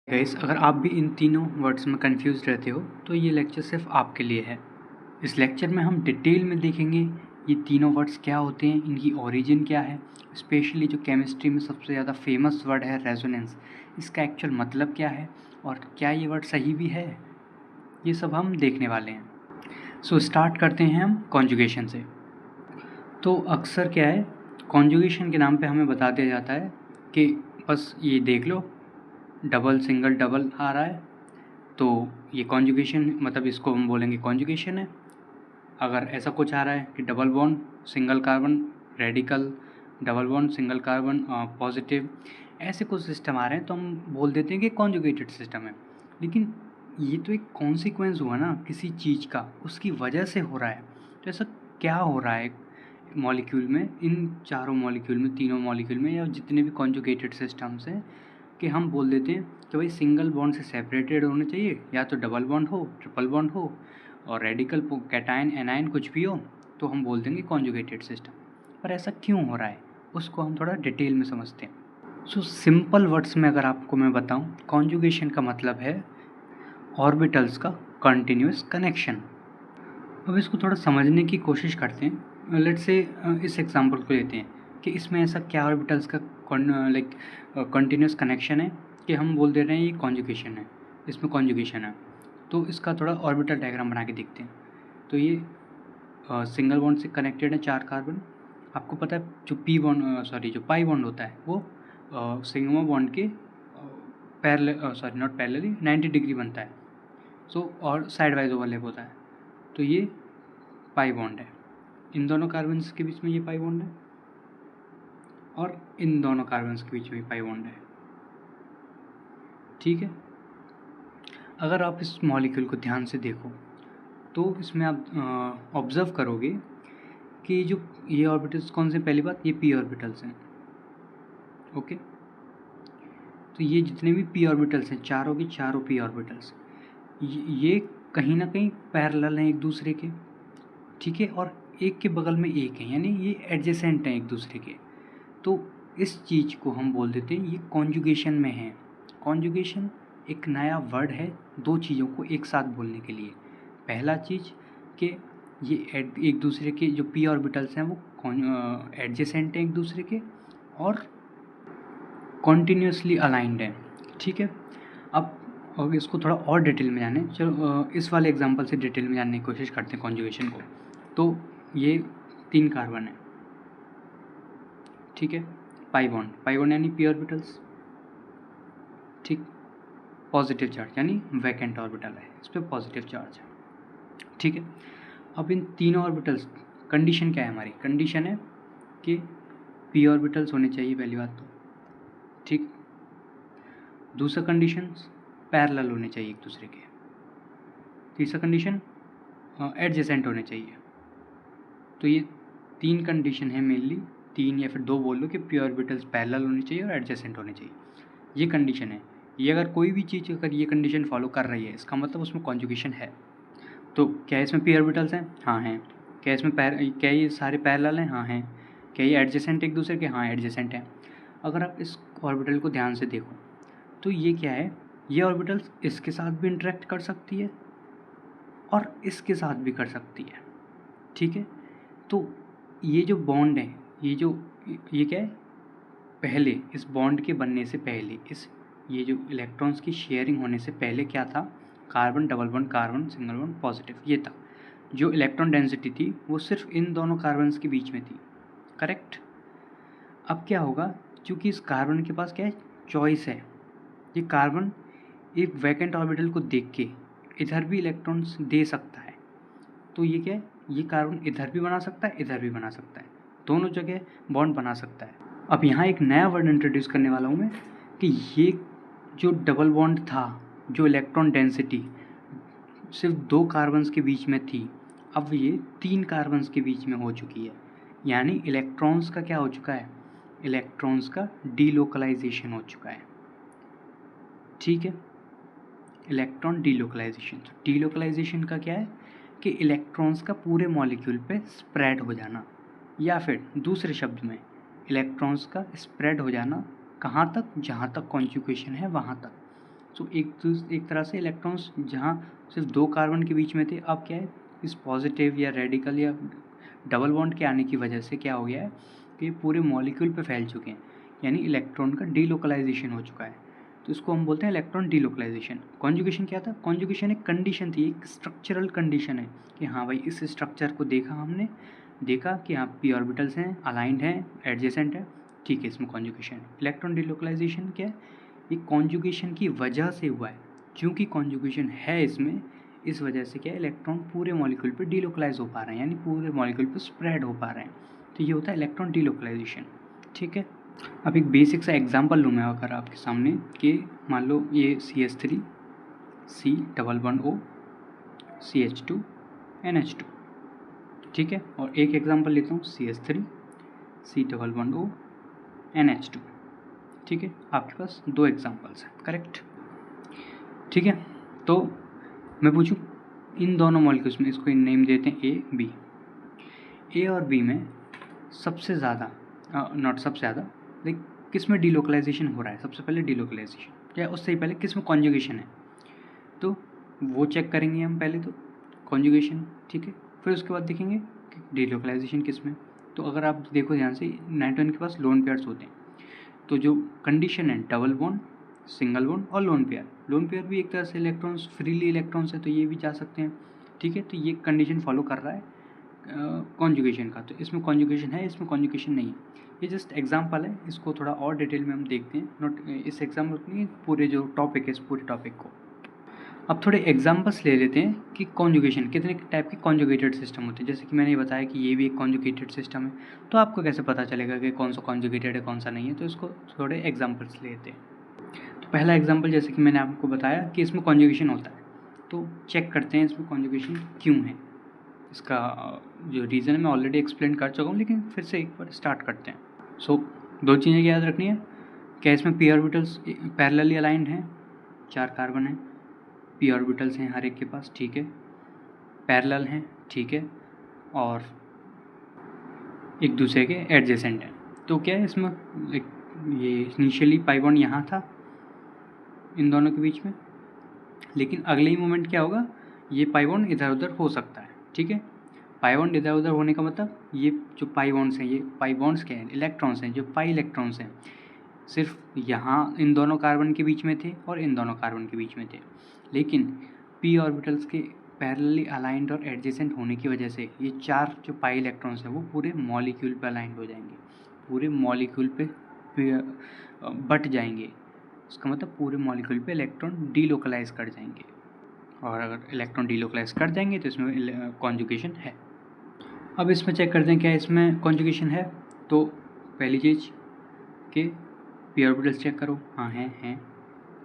Guys, अगर आप भी इन तीनों वर्ड्स में कंफ्यूज रहते हो तो ये लेक्चर सिर्फ आपके लिए है। इस लेक्चर में हम डिटेल में देखेंगे ये तीनों वर्ड्स क्या होते हैं, इनकी ओरिजिन क्या है, स्पेशली जो केमिस्ट्री में सबसे ज़्यादा फेमस वर्ड है रेजोनेंस, इसका एक्चुअल मतलब क्या है और क्या ये वर्ड सही भी है, ये सब हम देखने वाले हैं। सो स्टार्ट करते हैं हम कॉन्जुगेशन से। तो अक्सर क्या है, कॉन्जुगेशन के नाम पे हमें बता दिया जाता है कि बस ये देख लो डबल सिंगल डबल आ रहा है तो ये कॉन्जुगेशन, मतलब इसको हम बोलेंगे कॉन्जुगेशन है। अगर ऐसा कुछ आ रहा है कि double bond single carbon radical, double bond single carbon positive, ऐसे कुछ सिस्टम आ रहे हैं तो हम बोल देते हैं कि कॉन्जुगेटेड सिस्टम है। लेकिन ये तो एक कॉन्सिक्वेंस हुआ ना किसी चीज़ का, उसकी वजह से हो रहा है। तो ऐसा क्या हो रहा है मॉलिक्यूल में, इन चारों मॉलिक्यूल में, तीनों मॉलिक्यूल में, या जितने भी कॉन्जुगेटेड सिस्टम्स हैं, कि हम बोल देते हैं कि भाई सिंगल बॉन्ड से सेपरेटेड होने चाहिए, या तो डबल बॉन्ड हो, ट्रिपल बॉन्ड हो, और रेडिकल कैटायन एनायन कुछ भी हो, तो हम बोल देंगे कॉन्जुगेटेड सिस्टम। पर ऐसा क्यों हो रहा है उसको हम थोड़ा डिटेल में समझते हैं। सो सिंपल वर्ड्स में अगर आपको मैं बताऊं, कॉन्जुगेशन का मतलब है ऑर्बिटल्स का कंटिन्यूस कनेक्शन। अब इसको थोड़ा समझने की कोशिश करते हैं। लेट्स से इस एग्जांपल को लेते हैं कि इसमें ऐसा क्या ऑर्बिटल्स का कंटिन्यूस कनेक्शन है कि हम बोल दे रहे हैं ये कॉन्जुगेशन है, इसमें कॉन्जुगेशन है। तो इसका थोड़ा ऑर्बिटल डायग्राम बना के देखते हैं। तो ये सिंगल बॉन्ड से कनेक्टेड है 4 कार्बन। आपको पता है जो जो पाई बॉन्ड होता है वो सिग्मा बॉन्ड के नॉट पैरेलली 90 डिग्री बनता है। और साइड वाइज ओवरलैप होता है। तो ये पाई बॉन्ड है, इन दोनों कार्बन्स के बीच में ये पाई बॉन्ड है, और इन दोनों कार्बन्स के बीच में पाई बॉन्ड है। ठीक है। अगर आप इस मॉलिक्यूल को ध्यान से देखो तो इसमें आप ऑब्जर्व करोगे कि जो ये ऑर्बिटल्स कौन से, पहली बात ये पी ऑर्बिटल्स हैं। ओके, तो ये जितने भी पी ऑर्बिटल्स हैं, चारों की चारों पी ऑर्बिटल्स, ये कहीं ना कहीं पैरेलल हैं एक दूसरे के। ठीक है, और एक के बगल में एक है, यानी ये एडजेसेंट हैं एक दूसरे के। तो इस चीज़ को हम बोल देते हैं ये कॉन्जुगेशन में है। कॉन्जुगेशन एक नया वर्ड है दो चीज़ों को एक साथ बोलने के लिए। पहला चीज़ कि ये एक दूसरे के जो पी ऑर्बिटल्स हैं वो एडजेसेंट हैं एक दूसरे के और कॉन्टिन्यूसली अलाइंड हैं। ठीक है। अब इसको थोड़ा और डिटेल में जाने, चलो इस वाले एग्जांपल से डिटेल में जानने की कोशिश करते हैं कॉन्जुगेशन को। तो ये 3 कार्बन है, ठीक है, पाई बॉन्ड यानी पी ऑर्बिटल्स, ठीक, पॉजिटिव चार्ज यानी वैकेंट ऑर्बिटल है, इस पर पॉजिटिव चार्ज है। ठीक है। अब इन तीनों ऑर्बिटल्स, कंडीशन क्या है हमारी, कंडीशन है कि पी ऑर्बिटल्स होने चाहिए पहली बात तो, ठीक। दूसरा कंडीशन पैरेलल होने चाहिए एक दूसरे के। तीसरा कंडीशन एडजेसेंट होने चाहिए। तो ये 3 कंडीशन है मेनली, 3 या फिर 2 बोल लो, कि पी ऑर्बिटल्स पैरेलल होने चाहिए और एडजेसेंट होने चाहिए। ये कंडीशन है। ये अगर कोई भी चीज़ अगर ये कंडीशन फॉलो कर रही है, इसका मतलब उसमें कॉन्जुगेशन है। तो क्या इसमें पी ऑर्बिटल्स हैं? हाँ हैं। क्या इसमें क्या ये सारे पैरेलल हैं? हाँ हैं। क्या ये एडजेसेंट एक दूसरे के? हाँ एडजेसेंट हैं। अगर आप इस ऑर्बिटल को ध्यान से देखो तो ये क्या है, ये ऑर्बिटल्स इसके साथ भी इंटरेक्ट कर सकती है और इसके साथ भी कर सकती है। ठीक है। तो ये जो बॉन्ड है, ये क्या है, पहले इस बॉन्ड के बनने से पहले, ये जो इलेक्ट्रॉन्स की शेयरिंग होने से पहले क्या था, carbon double bond carbon single bond positive, ये था। जो इलेक्ट्रॉन डेंसिटी थी वो सिर्फ इन दोनों कार्बन्स के बीच में थी, करेक्ट। अब क्या होगा, क्योंकि इस कार्बन के पास क्या है, चॉइस है। ये कार्बन एक वैकेंट ऑर्बिटल को देख के इधर भी इलेक्ट्रॉन्स दे सकता है। तो ये क्या है, ये कार्बन इधर भी बना सकता है, इधर भी बना सकता है, दोनों जगह बॉन्ड बना सकता है। अब यहाँ एक नया वर्ड इंट्रोड्यूस करने वाला हूँ मैं, कि ये जो डबल बॉन्ड था, जो इलेक्ट्रॉन डेंसिटी सिर्फ 2 कार्बन्स के बीच में थी, अब ये 3 कार्बन्स के बीच में हो चुकी है। यानी इलेक्ट्रॉन्स का क्या हो चुका है, इलेक्ट्रॉन्स का डीलोकलाइजेशन हो चुका है। ठीक है, इलेक्ट्रॉन डीलोकलाइजेशन। डीलोकलाइजेशन का क्या है कि इलेक्ट्रॉन्स का पूरे मॉलिक्यूल पे स्प्रेड हो जाना, या फिर दूसरे शब्द में इलेक्ट्रॉन्स का स्प्रेड हो जाना कहाँ तक, जहाँ तक कॉन्जुगेशन है वहाँ तक। सो एक तरह से इलेक्ट्रॉन्स जहाँ सिर्फ 2 कार्बन के बीच में थे, अब क्या है, इस पॉजिटिव या रेडिकल या डबल बॉन्ड के आने की वजह से क्या हो गया है कि पूरे मॉलिक्यूल पे फैल चुके हैं, यानी इलेक्ट्रॉन का डीलोकलाइजेशन हो चुका है। तो इसको हम बोलते हैं इलेक्ट्रॉन डीलोकलाइजेशन। कॉन्जुगेशन क्या था? कॉन्जुगेशन एक कंडीशन थी, एक स्ट्रक्चरल कंडीशन है कि हाँ भाई इस स्ट्रक्चर को देखा कि हाँ पी ऑर्बिटल्स हैं, अलाइंड हैं, एडजेसेंट है, ठीक है, इसमें कॉन्जुगेशन है। इलेक्ट्रॉन डीलोकलाइजेशन क्या है? ये कॉन्जुगेशन की वजह से हुआ है, क्योंकि कॉन्जुगेशन है इसमें, इस वजह से क्या है, इलेक्ट्रॉन पूरे मॉलिक्यूल पे डीलोकलाइज हो पा रहे हैं, यानी पूरे मॉलिक्यूल पे स्प्रेड हो पा रहे हैं। तो ये होता है इलेक्ट्रॉन डीलोकलाइजेशन। ठीक है, अब एक बेसिक सा एग्जांपल लूँ मैं अगर आपके सामने कि मान लो ये CH3 C double bond O CH2 NH2, ठीक है, और एक एग्जांपल लेता हूँ CH3 C double bond O NH2, ठीक है, आपके पास 2 एग्जांपल्स हैं, करेक्ट। ठीक है, तो मैं पूछूं इन दोनों मॉलिक्यूल्स में, इसको नेम देते हैं A और B में सबसे ज़्यादा नॉट सबसे ज़्यादा, लाइक किस में डीलोकलाइजेशन हो रहा है? सबसे पहले डीलोकलाइजेशन या उससे पहले किस में कॉन्जुगेशन है, तो वो चेक करेंगे हम पहले तो कॉन्जुगेशन, ठीक है, फिर उसके बाद देखेंगे कि डीलोकलाइजेशन किस में। तो अगर आप देखो ध्यान से, नाइट्रोजन के पास लोन पेयर्स होते हैं, तो जो कंडीशन है डबल बॉन्ड, सिंगल बॉन्ड और लोन पेयर भी एक तरह से इलेक्ट्रॉन्स, फ्रीली इलेक्ट्रॉन्स है, तो ये भी जा सकते हैं, ठीक है, तो ये कंडीशन फॉलो कर रहा है कॉन्जुगेशन का। तो इसमें कॉन्जुगेशन है, इसमें कॉन्जुगेशन नहीं है, ये जस्ट एग्जांपल है, इसको थोड़ा और डिटेल में हम देखते हैं, नोट इस एग्जाम्पल नहीं, पूरे जो टॉपिक है इस पूरे टॉपिक को। अब थोड़े एग्जांपल्स ले लेते हैं कि कॉन्जुगेशन कितने टाइप के कॉन्जुगेटेड सिस्टम होते हैं। जैसे कि मैंने ये बताया कि ये भी एक कॉन्जुगेटेड सिस्टम है, तो आपको कैसे पता चलेगा कि कौन सा कॉन्जुगेटेड है कौन सा नहीं है, तो इसको थोड़े एग्जांपल्स लेते हैं। तो पहला एग्जांपल जैसे कि मैंने आपको बताया कि इसमें कॉन्जुगेशन होता है, तो चेक करते हैं इसमें कॉन्जुगेशन क्यों है। इसका जो रीज़न है मैं ऑलरेडी एक्सप्लेन कर चुका हूँ, लेकिन फिर से एक बार स्टार्ट करते हैं। सो 2 चीज़ें याद रखनी है, क्या इसमें पी ऑर्बिटल्स पैरेलली अलाइंड हैं, 4 कार्बन हैं, पी ऑर्बिटल्स हैं हर एक के पास, ठीक है, पैरेलल हैं, ठीक है, और एक दूसरे के एडजेसेंट हैं। तो क्या है इसमें, ये इनिशियली पाई बॉन्ड यहाँ था इन दोनों के बीच में, लेकिन अगले ही मोमेंट क्या होगा, ये पाई बॉन्ड इधर उधर हो सकता है, ठीक है। पाई बॉन्ड इधर उधर होने का मतलब, ये जो पाई बॉन्ड्स हैं, ये पाई बॉन्ड्स क्या हैं, इलेक्ट्रॉन्स हैं, जो पाई इलेक्ट्रॉन्स हैं, सिर्फ यहाँ इन दोनों कार्बन के बीच में थे और इन दोनों कार्बन के बीच में थे, लेकिन पी ऑर्बिटल्स के पैरेलली अलाइंड और एडजेसेंट होने की वजह से ये 4 जो पाई इलेक्ट्रॉन्स हैं वो पूरे मॉलिक्यूल पे अलाइंड हो जाएंगे, पूरे मॉलिक्यूल पे बट जाएंगे। इसका मतलब पूरे मॉलिक्यूल पे इलेक्ट्रॉन डीलोकलाइज कर जाएंगे, और अगर इलेक्ट्रॉन डीलोकलाइज कर जाएंगे तो इसमें कॉन्जुगेशन है। अब इसमें चेक करते हैं क्या इसमें कॉन्जुगेशन है। तो पहली चीज़ कि पी ऑर्बिटल्स चेक करो, हाँ हैं,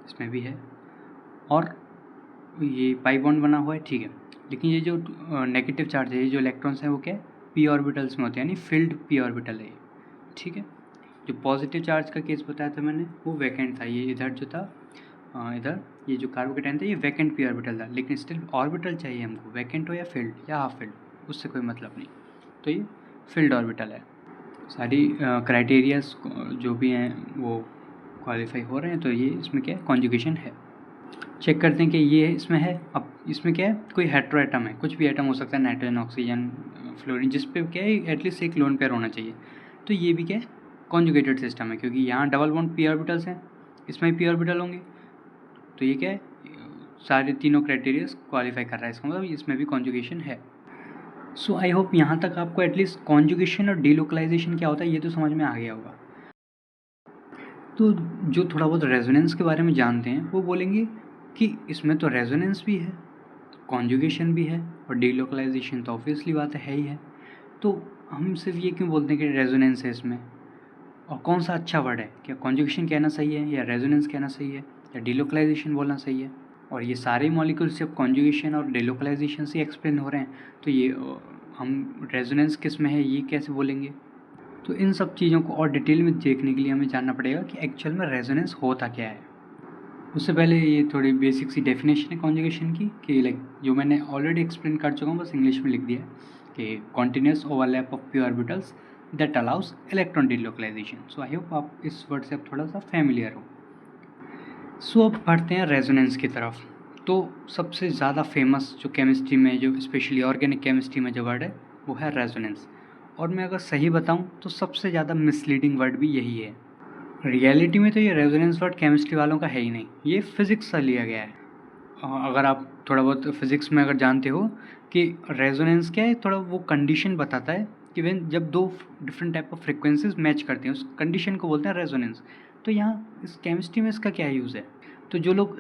इसमें भी है, और ये पाई बॉन्ड बना हुआ है, ठीक है। लेकिन ये जो नेगेटिव चार्ज है, ये जो इलेक्ट्रॉन्स हैं वो क्या है, पी ऑर्बिटल्स में होते हैं, यानी फिल्ड पी ऑर्बिटल है ये, ठीक है। जो पॉजिटिव चार्ज का केस बताया था मैंने वो वैकेंट था, ये इधर जो था इधर ये जो कार्बोकेटाइन था ये वैकेंट पी ऑर्बिटल था, लेकिन स्टिल ऑर्बिटल चाहिए हमको, वैकेंट हो या फिल्ड या हाफ फिल्ड, उससे कोई मतलब नहीं, तो ये फिल्ड ऑर्बिटल है। सारी क्राइटेरियाज जो भी हैं वो क्वालिफाई हो रहे हैं, तो ये इसमें क्या है, कॉन्जुगेशन है। चेक करते हैं कि ये इसमें है। अब इसमें क्या है, कोई हेट्रो एटम है, कुछ भी एटम हो सकता है, नाइट्रोजन, ऑक्सीजन, फ्लोरीन, जिस पे क्या है एटलीस्ट एक लोन पेयर होना चाहिए, तो ये भी क्या है, कॉन्जुगेटेड सिस्टम है, क्योंकि यहाँ डबल बॉन्ड पी ऑर्बिटल्स हैं, इसमें भी पी ऑर्बिटल होंगे, तो ये क्या है, सारे तीनों क्राइटेरियाज क्वालिफाई कर रहा है, इसका मतलब इसमें भी कॉन्जुगेशन है। सो आई होप यहाँ तक आपको एटलीस्ट कॉन्जुगेशन और डीलोकलाइजेशन क्या होता है ये तो समझ में आ गया होगा। तो जो थोड़ा बहुत रेजोनेंस के बारे में जानते हैं वो बोलेंगे कि इसमें तो रेजोनेंस भी है, कॉन्जुगेशन भी है, और डीलोकलाइजेशन तो ऑब्वियसली बात है ही है, तो हम सिर्फ ये क्यों बोलते हैं कि रेजोनेंस है इसमें, और कौन सा अच्छा वर्ड है, क्या कॉन्जुगेशन कहना सही है या रेजोनेंस कहना सही है या डीलोकलाइजेशन बोलना सही है। और ये सारे मॉलिक्यूल्स जब कॉन्जुगेशन और डीलोकलाइजेशन से एक्सप्लेन हो रहे हैं, तो ये हम रेजोनेंस किस में है ये कैसे बोलेंगे। तो इन सब चीज़ों को और डिटेल में देखने के लिए हमें जानना पड़ेगा कि एक्चुअल में रेजोनेंस होता क्या है। उससे पहले ये थोड़ी बेसिक सी डेफिनेशन है कॉन्जुगेशन की, कि लाइक जो मैंने ऑलरेडी एक्सप्लेन कर चुका हूँ, बस इंग्लिश में लिख दिया है कि continuous overlap of P orbitals that allows electron delocalisation. So I hope आप इस वर्ड से अब थोड़ा सा फैमिलियर हो। सो अब बढ़ते हैं रेजोनेंस की तरफ। तो सबसे ज़्यादा फेमस जो केमिस्ट्री में, जो स्पेशली ऑर्गेनिक केमिस्ट्री में जो वर्ड है वो है रेजोनेंस। और मैं अगर सही बताऊं तो सबसे ज़्यादा मिसलीडिंग वर्ड भी यही है। रियलिटी में तो ये रेजोनेंस वर्ड केमिस्ट्री वालों का है ही नहीं, ये फिज़िक्स से लिया गया है। अगर आप थोड़ा बहुत फिज़िक्स में अगर जानते हो कि रेजोनेंस क्या है, थोड़ा वो कंडीशन बताता है कि वेन जब दो different type of frequencies match करते हैं उस कंडीशन को बोलते हैं रेजोनेंस। तो यहाँ इस केमिस्ट्री में इसका क्या यूज़ है? तो जो लोग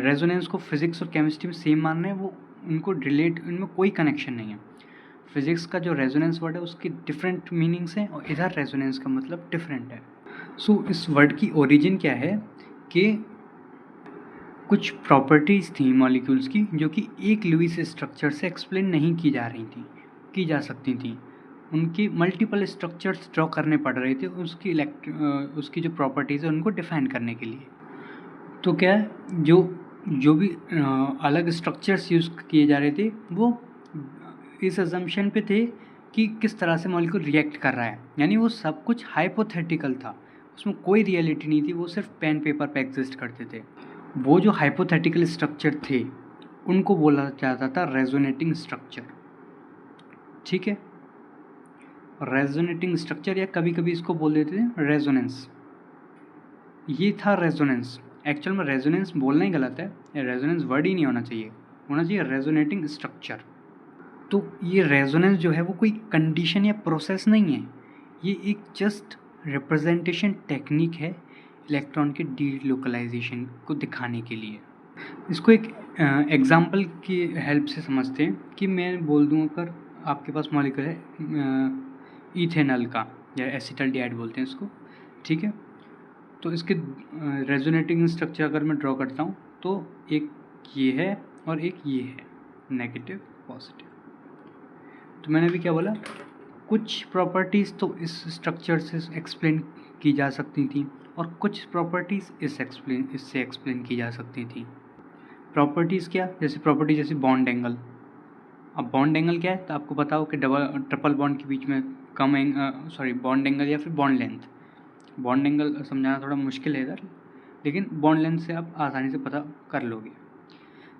रेजोनेंस को फिज़िक्स और केमिस्ट्री में सेम मान रहे हैं वो उनको रिलेट, इनमें कोई कनेक्शन नहीं है। फिज़िक्स का जो रेजोनेंस वर्ड है उसकी डिफरेंट मीनिंग्स हैं और इधर रेजोनेंस का मतलब डिफरेंट है। सो इस वर्ड की ओरिजिन क्या है कि कुछ प्रॉपर्टीज़ थी मॉलिक्यूल्स की जो कि एक लुईस स्ट्रक्चर से एक्सप्लेन नहीं की जा सकती थी। उनके मल्टीपल स्ट्रक्चर्स ड्रॉ करने पड़ रहे थे उसकी जो प्रॉपर्टीज़ है उनको डिफाइन करने के लिए। तो क्या है, जो भी अलग स्ट्रक्चर्स यूज़ किए जा रहे थे वो इस अजम्पशन पे थे कि किस तरह से मॉलिक्यूल रिएक्ट कर रहा है, यानी वो सब कुछ हाइपोथेटिकल था, उसमें कोई रियलिटी नहीं थी, वो सिर्फ पेन पेपर पे एग्जिस्ट करते थे। वो जो हाइपोथेटिकल स्ट्रक्चर थे उनको बोला जाता था रेजोनेटिंग स्ट्रक्चर। ठीक है, रेजोनेटिंग स्ट्रक्चर या कभी कभी इसको बोल देते थे रेजोनेंस। ये था रेजोनेंस। एक्चुअल में रेजोनेंस बोलना ही गलत है, रेजोनेंस वर्ड ही नहीं होना चाहिए, होना चाहिए रेजोनेटिंग स्ट्रक्चर। तो ये रेजोनेंस जो है वो कोई कंडीशन या प्रोसेस नहीं है, ये एक जस्ट रिप्रेजेंटेशन टेक्निक है इलेक्ट्रॉन के डीलोकलाइजेशन को दिखाने के लिए। इसको एक एग्जांपल की हेल्प से समझते हैं कि मैं बोल दूं अगर आपके पास मॉलिक्यूल है इथेनॉल का, या एसिटल्डिहाइड बोलते हैं इसको, ठीक है। तो इसके रेजोनेटिंग स्ट्रक्चर अगर मैं ड्रॉ करता हूँ तो एक ये है और एक ये है, नेगेटिव पॉजिटिव। तो मैंने अभी क्या बोला, कुछ प्रॉपर्टीज़ तो इस स्ट्रक्चर से एक्सप्लेन की जा सकती थी और कुछ प्रॉपर्टीज़ इससे एक्सप्लेन की जा सकती थी। प्रॉपर्टीज़ क्या, जैसे प्रॉपर्टी जैसे बॉन्ड एंगल। अब बॉन्ड एंगल क्या है तो आपको पता हो कि ट्रिपल बॉन्ड के बीच में बॉन्ड एंगल या फिर बॉन्ड लेंथ। बॉन्ड एंगल समझाना थोड़ा मुश्किल है इधर, लेकिन बॉन्ड लेंथ से आप आसानी से पता कर लोगे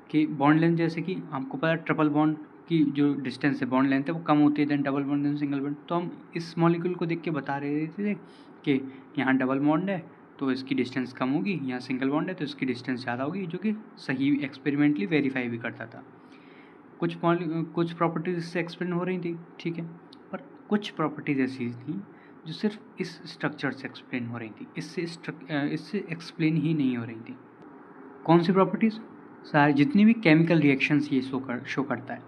कि बॉन्ड लेंथ, जैसे कि आपको पता है ट्रिपल बॉन्ड की जो डिस्टेंस है, बॉन्ड लेंथ है, वो कम होती है than double bond than single bond. तो हम इस मॉलिक्यूल को देख के बता रहे थे कि यहाँ डबल बॉन्ड है तो इसकी डिस्टेंस कम होगी, यहाँ सिंगल बॉन्ड है तो इसकी डिस्टेंस ज़्यादा होगी, जो कि सही एक्सपेरिमेंटली वेरीफाई भी करता था। कुछ प्रॉपर्टीज़ इससे एक्सप्लेन हो रही थी, ठीक है, पर कुछ प्रॉपर्टीज़ ऐसी थी जो सिर्फ इस स्ट्रक्चर से एक्सप्लेन हो रही थी, इससे एक्सप्लेन ही नहीं हो रही थी। कौन सी प्रॉपर्टीज़? सारी जितनी भी केमिकल रिएक्शंस ये शो करता है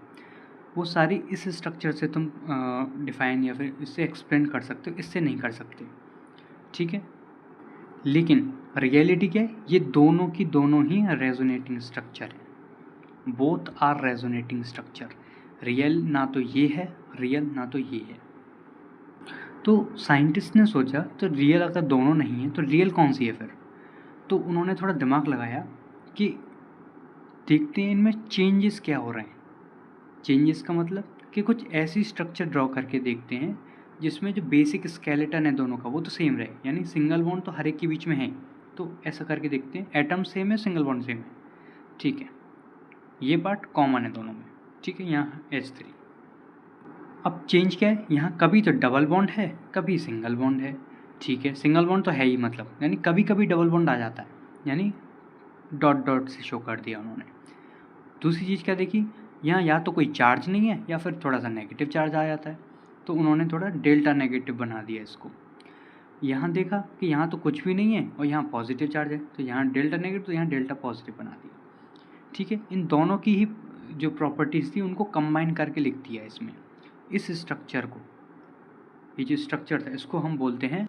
वो सारी इस स्ट्रक्चर से तुम डिफाइन या फिर इससे एक्सप्लेन कर सकते हो, इससे नहीं कर सकते, ठीक है। लेकिन रियलिटी क्या है, ये दोनों की दोनों ही रेजोनेटिंग स्ट्रक्चर है, both are resonating structure. Real ना तो ये है, रियल ना तो ये है। तो साइंटिस्ट ने सोचा तो रियल अगर दोनों नहीं है तो रियल कौन सी है फिर? तो उन्होंने थोड़ा दिमाग लगाया कि देखते हैं इनमें चेंजेस क्या हो रहे हैं। चेंजेस का मतलब कि कुछ ऐसी स्ट्रक्चर ड्रॉ करके देखते हैं जिसमें जो बेसिक स्केलेटन है दोनों का वो तो सेम रहे, यानी सिंगल बॉन्ड तो हर एक के बीच में है, तो ऐसा करके देखते हैं एटम सेम है, सिंगल बॉन्ड सेम है, ठीक है, ये पार्ट कॉमन है दोनों में, ठीक है, यहाँ H3। अब चेंज क्या है, यहाँ कभी तो डबल बॉन्ड है कभी सिंगल बॉन्ड है, ठीक है, सिंगल बॉन्ड तो है ही, मतलब यानी कभी कभी डबल बॉन्ड आ जाता है, यानी डॉट डॉट से शो कर दिया उन्होंने। दूसरी चीज़ क्या देखी, यहाँ या तो कोई चार्ज नहीं है या फिर थोड़ा सा नेगेटिव चार्ज आ जाता है, तो उन्होंने थोड़ा डेल्टा नेगेटिव बना दिया इसको। यहाँ देखा कि यहाँ तो कुछ भी नहीं है और यहाँ पॉजिटिव चार्ज है, तो यहाँ डेल्टा नेगेटिव तो यहाँ डेल्टा पॉजिटिव बना दिया, ठीक है। इन दोनों की ही जो प्रॉपर्टीज़ थी उनको कंबाइन करके लिख दिया इसमें, इस स्ट्रक्चर को। ये जो स्ट्रक्चर था इसको हम बोलते हैं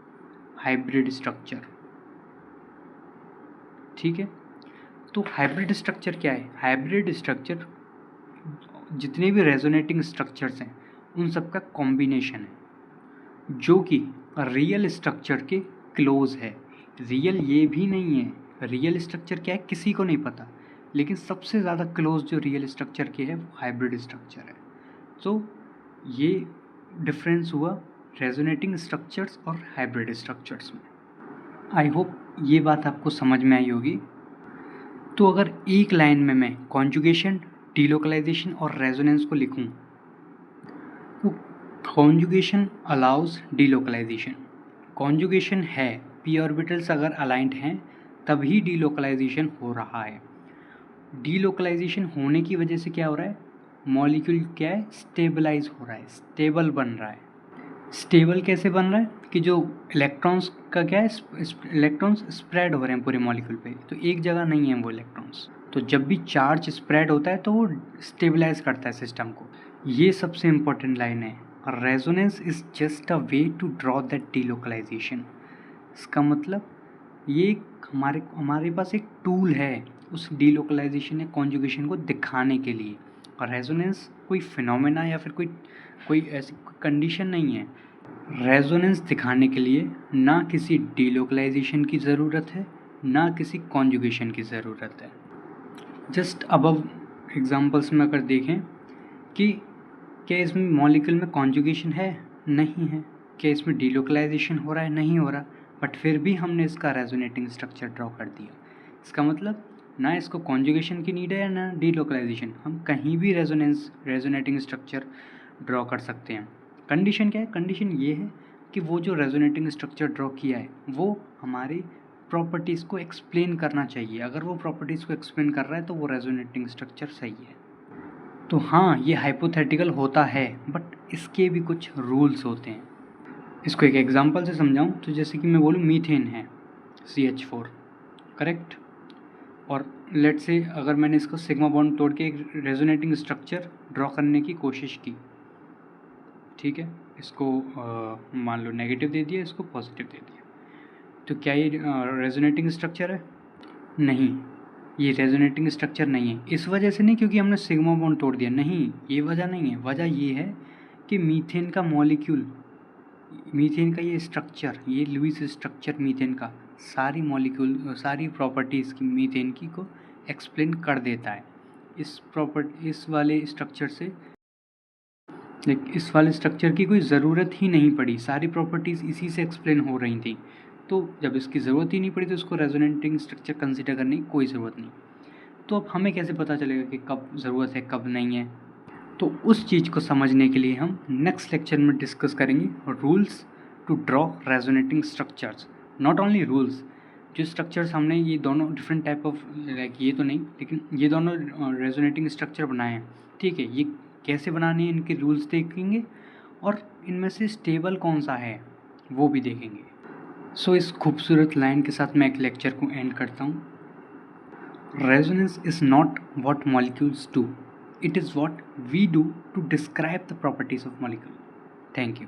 हाइब्रिड स्ट्रक्चर, ठीक है। तो हाइब्रिड स्ट्रक्चर क्या है? हाइब्रिड स्ट्रक्चर जितने भी रेजोनेटिंग स्ट्रक्चर्स हैं उन सब का कॉम्बिनेशन है जो कि रियल स्ट्रक्चर के क्लोज है। रियल ये भी नहीं है, रियल स्ट्रक्चर क्या है किसी को नहीं पता, लेकिन सबसे ज़्यादा क्लोज जो रियल स्ट्रक्चर के है वो हाइब्रिड स्ट्रक्चर है। तो ये डिफरेंस हुआ रेजोनेटिंग स्ट्रक्चर्स और हाइब्रिड स्ट्रक्चर्स में। आई होप ये बात आपको समझ में आई होगी तो अगर एक लाइन में मैं कॉन्जुगेशन, डीलोकलाइजेशन और रेजोनेंस को लिखूं, तो कॉन्जुगेशन अलाउज डीलोकलाइजेशन। कॉन्जुगेशन है, पी ऑर्बिटल्स अगर अलाइंड हैं तभी डीलोकलाइजेशन हो रहा है। डीलोकलाइजेशन होने की वजह से क्या हो रहा है, मॉलिक्यूल क्या है, स्टेबलाइज हो रहा है, स्टेबल बन रहा है। स्टेबल कैसे बन रहा है कि जो इलेक्ट्रॉन्स का क्या है, इलेक्ट्रॉन्स स्प्रेड हो रहे हैं पूरे मॉलिक्यूल पे, तो एक जगह नहीं है वो इलेक्ट्रॉन्स। तो जब भी चार्ज स्प्रेड होता है तो वो स्टेबलाइज करता है सिस्टम को। ये सबसे इम्पोर्टेंट लाइन है, resonance is just a way to draw that delocalisation. इसका मतलब ये हमारे पास एक टूल है उस डीलोकलाइजेशन या कॉन्जुगेशन को दिखाने के लिए। और रेजोनेंस कोई फिनोमेना या फिर कोई ऐसी कंडीशन नहीं है। रेजोनेंस दिखाने के लिए ना किसी डीलोकलाइजेशन की ज़रूरत है, ना किसी कॉन्जुगेशन की ज़रूरत है। जस्ट अबव एग्जांपल्स में अगर देखें कि क्या इसमें मॉलिक्यूल में कॉन्जुगेशन है, नहीं है। क्या इसमें डीलोकलाइजेशन हो रहा है, नहीं हो रहा, बट फिर भी हमने इसका रेजोनेटिंग स्ट्रक्चर ड्रॉ कर दिया। इसका मतलब ना इसको कॉन्जुगेशन की नीड है ना डीलोकलाइजेशन, हम कहीं भी रेजोनेटिंग स्ट्रक्चर ड्रॉ कर सकते हैं। कंडीशन क्या है, कंडीशन ये है कि वो जो रेजोनेटिंग स्ट्रक्चर ड्रॉ किया है वो हमारी प्रॉपर्टीज़ को एक्सप्लेन करना चाहिए। अगर वो प्रॉपर्टीज़ को एक्सप्लेन कर रहा है तो वो रेजोनेटिंग स्ट्रक्चर सही है। तो हाँ, ये हाइपोथेटिकल होता है, बट इसके भी कुछ रूल्स होते हैं। इसको एक एग्जांपल से समझाऊं तो जैसे कि मैं बोलूँ मीथेन है CH4, करेक्ट। और लेट से अगर मैंने इसको सिग्मा बॉन्ड तोड़ के एक रेजोनेटिंग स्ट्रक्चर ड्रॉ करने की कोशिश की, ठीक है, इसको मान लो नेगेटिव दे दिया, इसको पॉजिटिव दे दिया, तो क्या ये रेजोनेटिंग स्ट्रक्चर है? नहीं, ये रेजोनेटिंग स्ट्रक्चर नहीं है। इस वजह से नहीं क्योंकि हमने सिग्मा बॉन्ड तोड़ दिया, नहीं, ये वजह नहीं है। वजह ये है कि मीथेन का मॉलिक्यूल, मीथेन का ये स्ट्रक्चर, ये लुईस स्ट्रक्चर मीथेन का सारी प्रॉपर्टीज़ की मीथेन की को एक्सप्लेन कर देता है। इस वाले स्ट्रक्चर की कोई ज़रूरत ही नहीं पड़ी, सारी प्रॉपर्टीज़ इसी से एक्सप्लेन हो रही थी। तो जब इसकी ज़रूरत ही नहीं पड़ी तो इसको रेजोनेटिंग स्ट्रक्चर कंसिडर करने की कोई ज़रूरत नहीं। तो अब हमें कैसे पता चलेगा कि कब ज़रूरत है कब नहीं है? तो उस चीज़ को समझने के लिए हम नेक्स्ट लेक्चर में डिस्कस करेंगे rules to draw resonating structures. Not only rules, जो स्ट्रक्चर्स हमने ये दोनों डिफरेंट टाइप ऑफ, लाइक ये तो नहीं, लेकिन ये दोनों रेजोनेटिंग स्ट्रक्चर बनाए हैं, ठीक है, ये कैसे बनाने हैं इनके रूल्स देखेंगे और इनमें से स्टेबल कौन सा है वो भी देखेंगे। सो इस खूबसूरत लाइन के साथ मैं एक लेक्चर को एंड करता हूँ। Resonance is not what molecules do, it is what we do to describe the properties of molecule. Thank you.